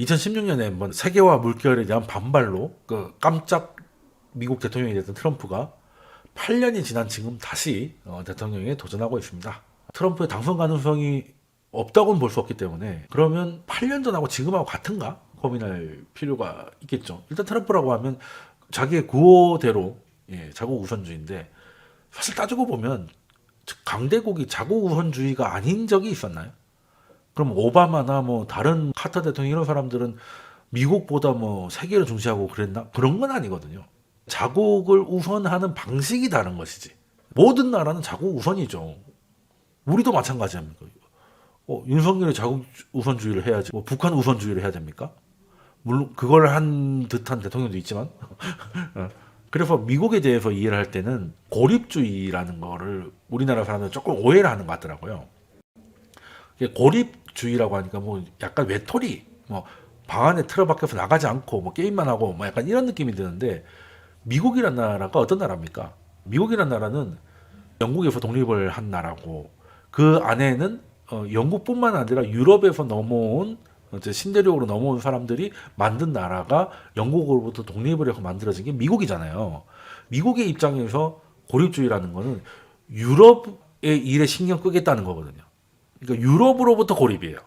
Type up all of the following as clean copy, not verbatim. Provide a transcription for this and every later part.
2016년에 뭐 세계화 물결에 대한 반발로 그 깜짝 미국 대통령이 됐던 트럼프가 8년이 지난 지금 다시 대통령에 도전하고 있습니다. 트럼프의 당선 가능성이 없다고는 볼 수 없기 때문에 그러면 8년 전하고 지금하고 같은가 고민할 필요가 있겠죠. 일단 트럼프라고 하면 자기의 구호대로 자국 우선주의인데 사실 따지고 보면 강대국이 자국 우선주의가 아닌 적이 있었나요? 그럼 오바마나 뭐 다른 카터 대통령 이런 사람들은 미국보다 뭐 세계를 중시하고 그랬나? 그런 건 아니거든요. 자국을 우선하는 방식이 다른 것이지. 모든 나라는 자국 우선이죠. 우리도 마찬가지 아닙니까? 윤석열이 자국 우선주의를 해야지. 뭐 북한 우선주의를 해야 됩니까? 물론 그걸 한 듯한 대통령도 있지만. 그래서 미국에 대해서 이해를 할 때는 고립주의라는 거를 우리나라 사람들 조금 오해를 하는 것 같더라고요. 고립주의라고 하니까 뭐 약간 외톨이, 뭐 방 안에 틀어박혀서 나가지 않고 뭐 게임만 하고 뭐 약간 이런 느낌이 드는데 미국이란 나라가 어떤 나라입니까? 미국이란 나라는 영국에서 독립을 한 나라고 그 안에는 영국뿐만 아니라 유럽에서 넘어온 이제 신대륙으로 넘어온 사람들이 만든 나라가 영국으로부터 독립을 해서 만들어진 게 미국이잖아요. 미국의 입장에서 고립주의라는 거는 유럽의 일에 신경 끄겠다는 거거든요. 그러니까 유럽으로부터 고립이에요.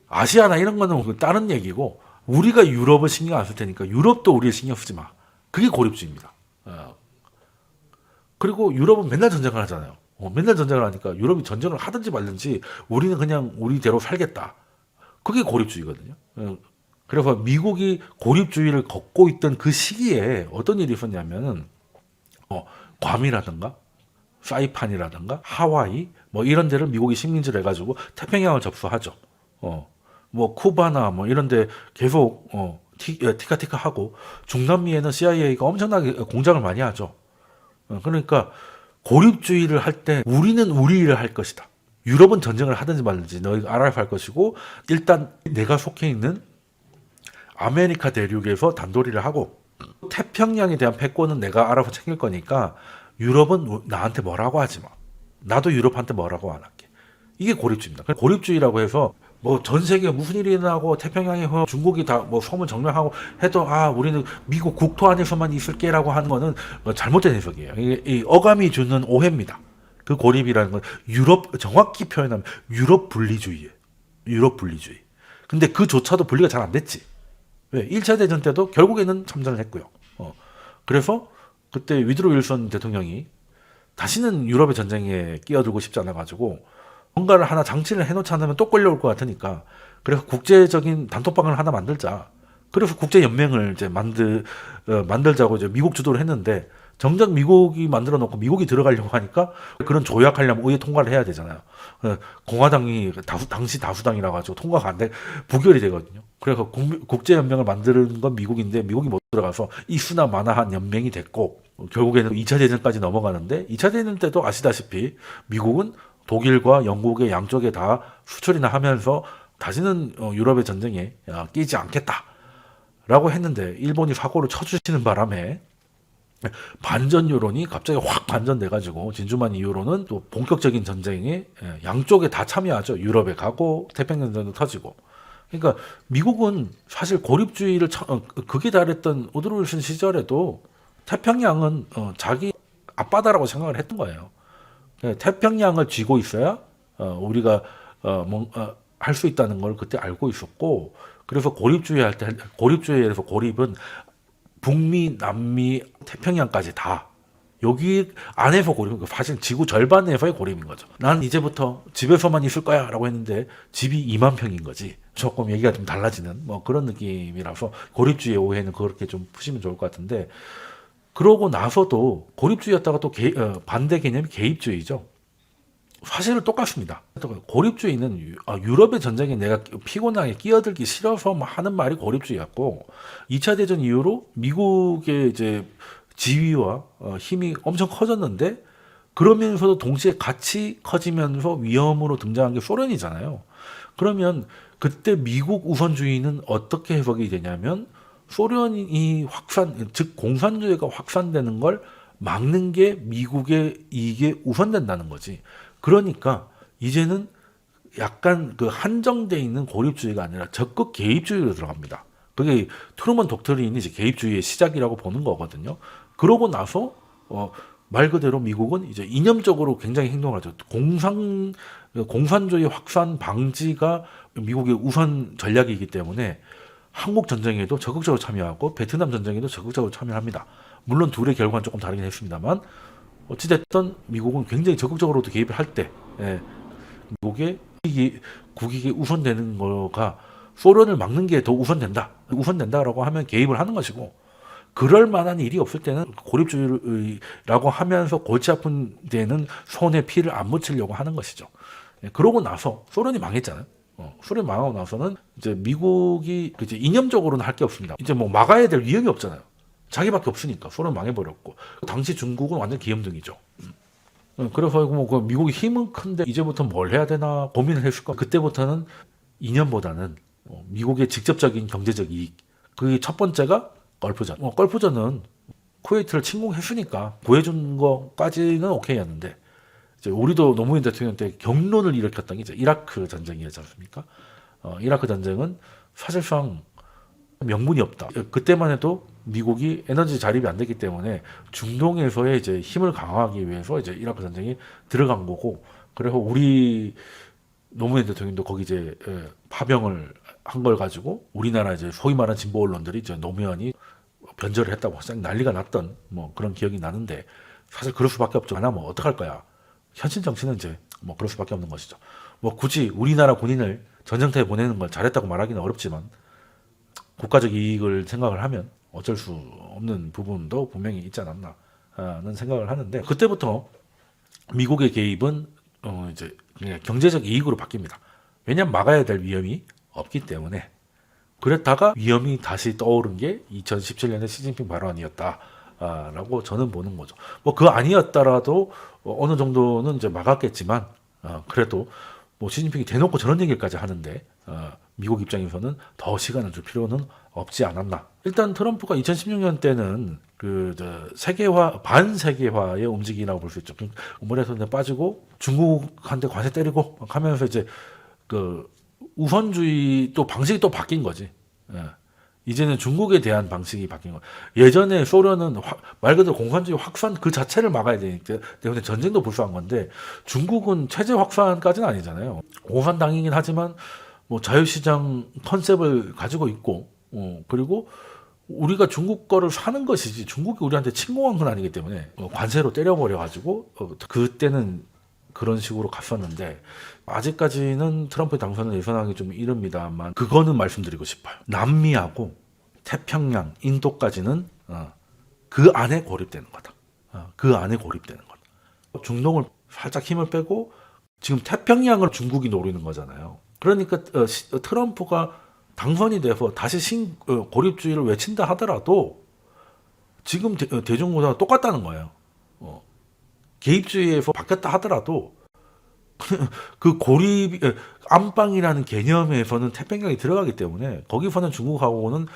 아시아나 이런 거는 다른 얘기고 우리가 유럽을 신경 안 쓸 테니까 유럽도 우리를 신경 쓰지 마. 그게 고립주의입니다. 그리고 유럽은 맨날 전쟁을 하잖아요. 맨날 전쟁을 하니까 유럽이 전쟁을 하든지 말든지 우리는 그냥 우리대로 살겠다. 그게 고립주의거든요. 그래서 미국이 고립주의를 걷고 있던 그 시기에 어떤 일이 있었냐면은 괌이라든가 사이판이라든가 하와이 뭐 이런 데를 미국이 식민지를 해가지고 태평양을 접수하죠. 뭐 쿠바나 뭐 이런데 계속 티카티카 하고 중남미에는 CIA가 엄청나게 공작을 많이 하죠. 그러니까 고립주의를 할 때 우리는 우리 일을 할 것이다. 유럽은 전쟁을 하든지 말든지 너희가 알아서 할 것이고 일단 내가 속해 있는 아메리카 대륙에서 단도리를 하고 태평양에 대한 패권은 내가 알아서 챙길 거니까 유럽은 나한테 뭐라고 하지 마. 나도 유럽한테 뭐라고 안 할게. 이게 고립주의입니다. 고립주의라고 해서 뭐 전 세계에 무슨 일이 일어나고 태평양에 중국이 다 뭐 섬을 점령하고 해도 우리는 미국 국토 안에서만 있을게라고 하는 거는 잘못된 해석이에요. 이 어감이 주는 오해입니다. 그 고립이라는 건 유럽 정확히 표현하면 유럽 분리주의예요. 유럽 분리주의. 근데 그조차도 분리가 잘 안 됐지. 왜? 1차 대전 때도 결국에는 참전을 했고요. 그래서 그때 위드로 윌슨 대통령이 다시는 유럽의 전쟁에 끼어들고 싶지 않아 가지고 뭔가를 하나 장치를 해놓지 않으면 또 끌려올 것 같으니까 그래서 국제적인 단톡방을 하나 만들자. 그래서 국제연맹을 이제 만들자고 이제 미국 주도를 했는데 정작 미국이 만들어 놓고 미국이 들어가려고 하니까 그런 조약하려면 의회 통과를 해야 되잖아요. 공화당이 당시 다수당이라 가지고 통과가 안 돼 부결이 되거든요. 그래서 국제연맹을 만드는 건 미국인데 미국이 못 들어가서 있으나 마나한 연맹이 됐고 결국에는 2차 대전까지 넘어가는데 2차 대전 때도 아시다시피 미국은 독일과 영국의 양쪽에 다 수출이나 하면서 다시는 유럽의 전쟁에 끼지 않겠다라고 했는데 일본이 사고를 쳐주시는 바람에 반전 여론이 갑자기 확 반전돼가지고 진주만 이후로는 또 본격적인 전쟁에 양쪽에 다 참여하죠. 유럽에 가고 태평양전도 터지고. 그러니까 미국은 사실 고립주의를 극에 달했던 우드로 윌슨 시절에도 태평양은 자기 앞바다라고 생각을 했던 거예요. 태평양을 쥐고 있어야 우리가 할 수 있다는 걸 그때 알고 있었고 그래서 고립주의에서 고립은 북미, 남미, 태평양까지 다 여기 안에서 고립인 사실 지구 절반에서의 고립인 거죠. 난 이제부터 집에서만 있을 거야 라고 했는데 집이 2만 평인 거지. 조금 얘기가 좀 달라지는 뭐 그런 느낌이라서 고립주의의 오해는 그렇게 좀 푸시면 좋을 것 같은데 그러고 나서도 고립주의였다가 또 반대 개념이 개입주의죠. 사실은 똑같습니다. 고립주의는 유럽의 전쟁에 내가 피곤하게 끼어들기 싫어서 하는 말이 고립주의였고 2차 대전 이후로 미국의 이제 지위와 힘이 엄청 커졌는데 그러면서도 동시에 같이 커지면서 위험으로 등장한 게 소련이잖아요. 그러면 그때 미국 우선주의는 어떻게 해석이 되냐면 소련이 즉 공산주의가 확산되는 걸 막는 게 미국의 이익에 우선된다는 거지. 그러니까 이제는 약간 그 한정돼 있는 고립주의가 아니라 적극 개입주의로 들어갑니다. 그게 트루먼 독트린이 이제 개입주의의 시작이라고 보는 거거든요. 그러고 나서 말 그대로 미국은 이제 이념적으로 굉장히 행동을 하죠. 공산주의 확산 방지가 미국의 우선 전략이기 때문에 한국 전쟁에도 적극적으로 참여하고 베트남 전쟁에도 적극적으로 참여합니다. 물론 둘의 결과는 조금 다르긴 했습니다만 어찌됐든 미국은 굉장히 적극적으로도 개입을 할 때 미국의 국익이 우선되는 거가 소련을 막는 게 더 우선된다라고 하면 개입을 하는 것이고 그럴 만한 일이 없을 때는 고립주의라고 하면서 골치 아픈 데는 손에 피를 안 묻히려고 하는 것이죠. 그러고 나서 소련이 망했잖아요. 소련이 망하고 나서는 이제 미국이 이제 이념적으로는 할 게 없습니다. 이제 뭐 막아야 될 위험이 없잖아요. 자기밖에 없으니까 소련 망해버렸고 당시 중국은 완전 기염등이죠. 그래서 뭐 미국이 힘은 큰데 이제부터 뭘 해야 되나 고민을 했을 거예요. 그때부터는 이념보다는 미국의 직접적인 경제적 이익. 그게 첫 번째가 걸프전. 걸프전은 쿠웨이트를 침공했으니까 구해준 거까지는 오케이였는데 이제 우리도 노무현 대통령 때 경론을 일으켰던 게 이제 이라크 전쟁이었지 않습니까? 이라크 전쟁은 사실상 명분이 없다. 그때만 해도 미국이 에너지 자립이 안 됐기 때문에 중동에서의 이제 힘을 강화하기 위해서 이제 이라크 전쟁이 들어간 거고, 그래서 우리 노무현 대통령도 거기 이제 파병을 한 걸 가지고 우리나라 이제 소위 말하는 진보 언론들이 이제 노무현이 변절을 했다고 난리가 났던 뭐 그런 기억이 나는데 사실 그럴 수밖에 없죠. 나 뭐 어떡할 거야. 현실 정치는 이제 뭐 그럴 수밖에 없는 것이죠. 뭐 굳이 우리나라 군인을 전쟁터에 보내는 걸 잘했다고 말하기는 어렵지만 국가적 이익을 생각을 하면 어쩔 수 없는 부분도 분명히 있지 않았나 하는 생각을 하는데, 그때부터 미국의 개입은 이제 그냥 경제적 이익으로 바뀝니다. 왜냐하면 막아야 될 위험이 없기 때문에. 그랬다가 위험이 다시 떠오른 게 2017년의 시진핑 발언이었다라고 저는 보는 거죠. 뭐 그 아니었더라도 어느 정도는 이제 막았겠지만 그래도 뭐 시진핑이 대놓고 저런 얘기까지 하는데 미국 입장에서는 더 시간을 줄 필요는 없지 않았나. 일단 트럼프가 2016년 때는 그 세계화 반세계화의 움직임이라고 볼 수 있죠. 우물에서 빠지고 중국한테 관세 때리고 하면서 이제 그 우선주의 또 방식이 또 바뀐 거지. 이제는 중국에 대한 방식이 바뀐 거. 예전에 소련은 말 그대로 공산주의 확산 그 자체를 막아야 되니까 때문에 전쟁도 불수한 건데, 중국은 체제 확산까지는 아니잖아요. 공산당이긴 하지만 뭐 자유시장 컨셉을 가지고 있고, 그리고 우리가 중국 거를 사는 것이지 중국이 우리한테 침공한 건 아니기 때문에 관세로 때려버려 가지고 그때는 그런 식으로 갔었는데, 아직까지는 트럼프의 당선을 예상하기 좀 이릅니다만 그거는 말씀드리고 싶어요. 남미하고 태평양, 인도까지는 그 안에 고립되는 거다. 그 안에 고립되는 거다. 중동을 살짝 힘을 빼고 지금 태평양을 중국이 노리는 거잖아요. 그러니까 트럼프가 당선이 돼서 다시 고립주의를 외친다 하더라도 지금 대중보다 똑같다는 거예요. 개입주의에서 바뀌었다 하더라도 그 고립 안방이라는 개념에서는 태평양이 들어가기 때문에 거기서는 중국하고는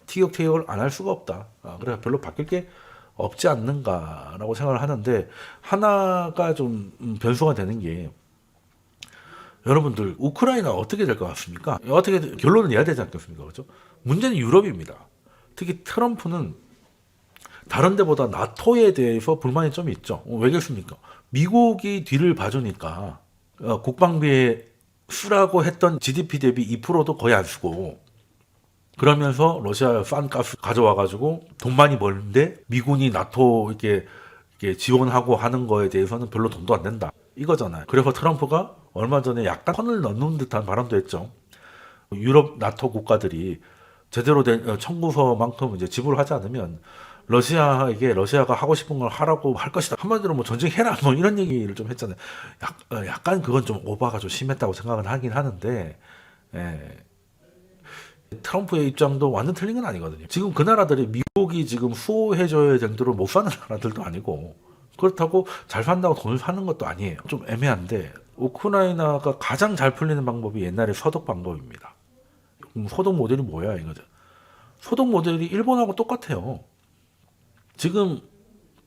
티격태격을 안 할 수가 없다. 그래서 별로 바뀔 게 없지 않는가라고 생각을 하는데, 하나가 좀 변수가 되는 게, 여러분들 우크라이나 어떻게 될 것 같습니까? 어떻게 결론을 내야 되지 않겠습니까? 그렇죠? 문제는 유럽입니다. 특히 트럼프는 다른 데보다 나토에 대해서 불만이 좀 있죠. 왜 그렇습니까? 미국이 뒤를 봐주니까 국방비에 쓰라고 했던 GDP 대비 2%도 거의 안 쓰고, 그러면서 러시아 싼 가스 가져와가지고 돈 많이 벌는데 미군이 나토 이렇게 지원하고 하는 거에 대해서는 별로 돈도 안 낸다. 이거잖아요. 그래서 트럼프가 얼마 전에 약간 선을 넘는 듯한 발언도 했죠. 유럽 나토 국가들이 제대로 된 청구서만큼 이제 지불하지 않으면 러시아에게 러시아가 하고 싶은 걸 하라고 할 것이다. 한마디로 뭐 전쟁해라 뭐 이런 얘기를 좀 했잖아요. 약간 그건 좀 오바가 좀 심했다고 생각은 하긴 하는데, 트럼프의 입장도 완전 틀린 건 아니거든요. 지금 그 나라들이 미국이 지금 수호해줘야 정도로 못 사는 나라들도 아니고, 그렇다고 잘 산다고 돈을 사는 것도 아니에요. 좀 애매한데, 우크라이나가 가장 잘 풀리는 방법이 옛날의 소독 방법입니다. 소독 모델이 뭐야 이거죠. 소독 모델이 일본하고 똑같아요. 지금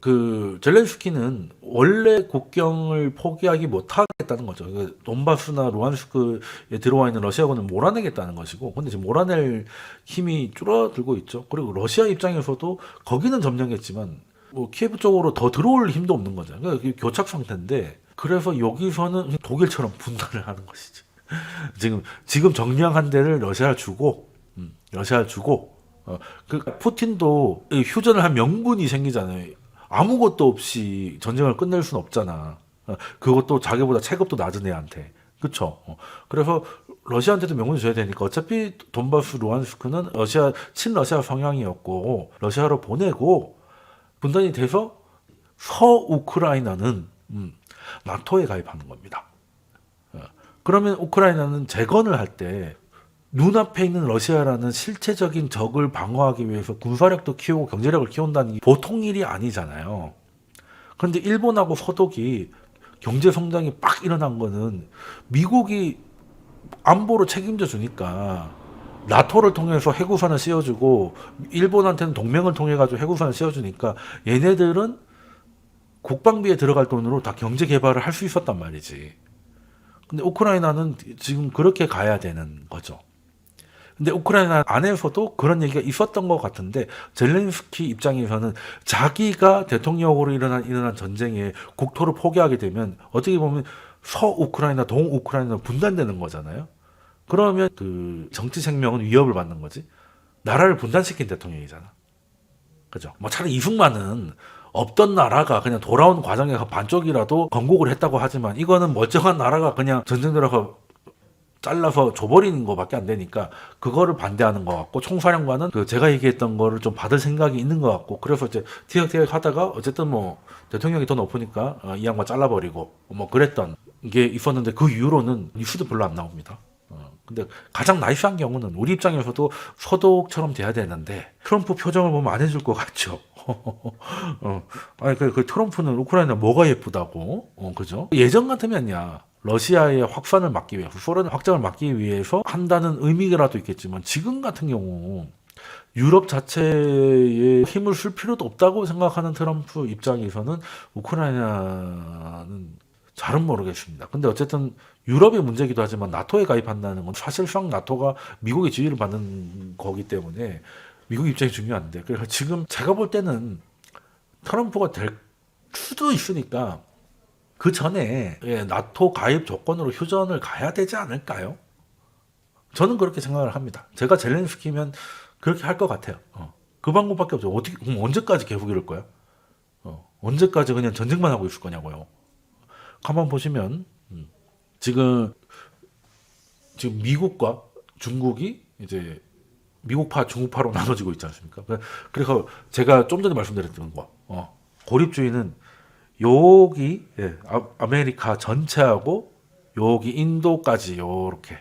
그 젤렌스키는 원래 국경을 포기하기 못하겠다는 거죠. 그 돈바스나 루안스크에 들어와 있는 러시아군을 몰아내겠다는 것이고, 근데 지금 몰아낼 힘이 줄어들고 있죠. 그리고 러시아 입장에서도 거기는 점령했지만 뭐 키예프 쪽으로 더 들어올 힘도 없는 거죠. 그러니까 교착 상태인데, 그래서 여기서는 독일처럼 분단을 하는 것이지. 지금 정량한 데를 러시아 주고, 러시아 주고, 그 푸틴도 휴전을 한 명분이 생기잖아요. 아무것도 없이 전쟁을 끝낼 수는 없잖아. 그것도 자기보다 체급도 낮은 애한테. 그쵸? 그래서 러시아한테도 명분을 줘야 되니까 어차피 돈바스 루안스크는 친러시아 성향이었고, 러시아로 보내고, 분단이 돼서 서우크라이나는 나토에 가입하는 겁니다. 그러면 우크라이나는 재건을 할 때 눈앞에 있는 러시아라는 실체적인 적을 방어하기 위해서 군사력도 키우고 경제력을 키운다는 게 보통 일이 아니잖아요. 그런데 일본하고 서독이 경제 성장이 빡 일어난 거는 미국이 안보로 책임져 주니까 나토를 통해서 해구선을 씌워주고, 일본한테는 동맹을 통해 가지고 해구선을 씌워주니까 얘네들은 국방비에 들어갈 돈으로 다 경제 개발을 할 수 있었단 말이지. 근데 우크라이나는 지금 그렇게 가야 되는 거죠. 근데 우크라이나 안에서도 그런 얘기가 있었던 것 같은데, 젤렌스키 입장에서는 자기가 대통령으로 일어난 전쟁에 국토를 포기하게 되면 어떻게 보면 서우크라이나, 동우크라이나 분단되는 거잖아요. 그러면 그 정치 생명은 위협을 받는 거지. 나라를 분단시킨 대통령이잖아. 그죠? 뭐 차라리 이승만은 없던 나라가 그냥 돌아온 과정에서 반쪽이라도 건국을 했다고 하지만, 이거는 멀쩡한 나라가 그냥 전쟁 들어가 잘라서 줘버리는 거밖에 안 되니까 그거를 반대하는 것 같고, 총사령관은 그 제가 얘기했던 거를 좀 받을 생각이 있는 것 같고, 그래서 이제 티격태격 하다가 어쨌든 뭐 대통령이 더 높으니까 이 양반 잘라버리고 뭐 그랬던 게 있었는데, 그 이후로는 뉴스도 별로 안 나옵니다. 근데 가장 나이스한 경우는 우리 입장에서도 서독처럼 돼야 되는데, 트럼프 표정을 보면 안 해줄 것 같죠. 아니 그 트럼프는 우크라이나 뭐가 예쁘다고? 그죠? 예전 같으면야 러시아의 확산을 막기 위해서, 소련 확장을 막기 위해서 한다는 의미라도 있겠지만, 지금 같은 경우 유럽 자체에 힘을 쓸 필요도 없다고 생각하는 트럼프 입장에서는 우크라이나는 잘은 모르겠습니다. 근데 어쨌든 유럽의 문제기도 하지만 나토에 가입한다는 건 사실상 나토가 미국의 지위를 받는 거기 때문에 미국 입장이 중요한데, 그래서 지금 제가 볼 때는 트럼프가 될 수도 있으니까 그 전에 나토 가입 조건으로 휴전을 가야 되지 않을까요? 저는 그렇게 생각을 합니다. 제가 젤렌스키면 그렇게 할 것 같아요. 그 방법밖에 없죠. 어떻게, 그럼 언제까지 계속 이럴 거야? 언제까지 그냥 전쟁만 하고 있을 거냐고요. 가만 보시면 지금 미국과 중국이 이제 미국파, 중국파로 나눠지고 있지 않습니까? 그래서 제가 좀 전에 말씀드렸던 거, 고립주의는 여기 아메리카 전체하고 여기 인도까지 요렇게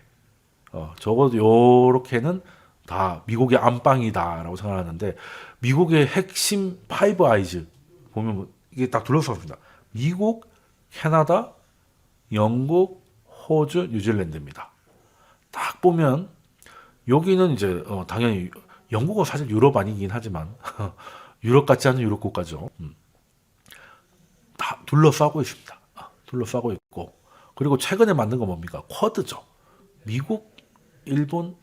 적어도 요렇게는 다 미국의 안방이다라고 생각하는데, 미국의 핵심 파이브 아이즈 보면 이게 딱 둘러싸습니다. 미국, 캐나다, 영국, 호주, 뉴질랜드입니다. 딱 보면 여기는 이제 당연히 영국은 사실 유럽 아니긴 하지만 유럽 같지 않은 유럽 국가죠. 다 둘러싸고 있습니다. 둘러싸고 있고, 그리고 최근에 만든 건 뭡니까? 쿼드죠. 미국, 일본,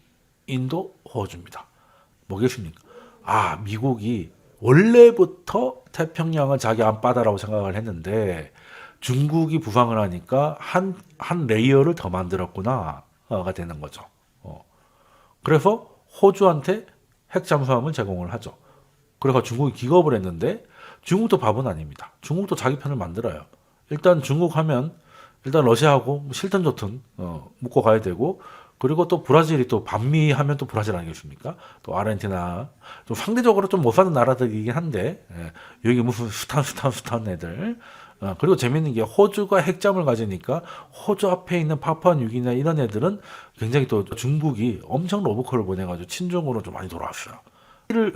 인도, 호주입니다. 뭐겠습니까? 미국이 원래부터 태평양은 자기 안바다라고 생각을 했는데 중국이 부상을 하니까 한 레이어를 더 만들었구나가 되는 거죠. 그래서 호주한테 핵 잠수함을 제공을 하죠. 그래서 중국이 기겁을 했는데, 중국도 바보는 아닙니다. 중국도 자기 편을 만들어요. 일단 중국 하면 일단 러시아하고 싫든 좋든 묶어 가야 되고, 그리고 또 브라질이 또 반미 하면 또 브라질 아니겠습니까? 또 아르헨티나, 좀 상대적으로 좀 못 사는 나라들이긴 한데, 여기 무슨 스탄 애들. 그리고 재밌는 게 호주가 핵잠을 가지니까 호주 앞에 있는 파푸아뉴기니아 이런 애들은 굉장히 또 중국이 엄청 로보콜을 보내가지고 친중으로 좀 많이 돌아왔어요.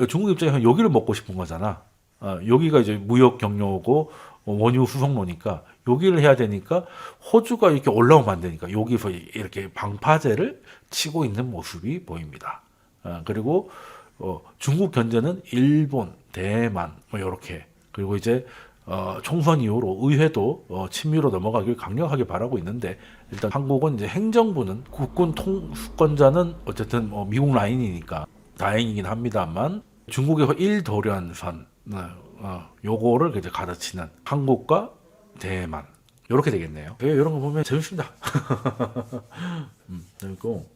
중국 입장에서 여기를 먹고 싶은 거잖아. 여기가 이제 무역 경로고 원유 수송로니까 여기를 해야 되니까 호주가 이렇게 올라오면 안 되니까 여기서 이렇게 방파제를 치고 있는 모습이 보입니다. 그리고 중국 견제는 일본, 대만 뭐 이렇게 그리고 이제 총선 이후로 의회도 친미로 넘어가길 강력하게 바라고 있는데 일단 한국은 이제 행정부는 국군 통수권자는 어쨌든 미국 라인이니까 다행이긴 합니다만 중국의 일도련선 요거를 이제 가르치는 한국과 대만 요렇게 되겠네요. 이런 거 보면 재밌습니다. 그리고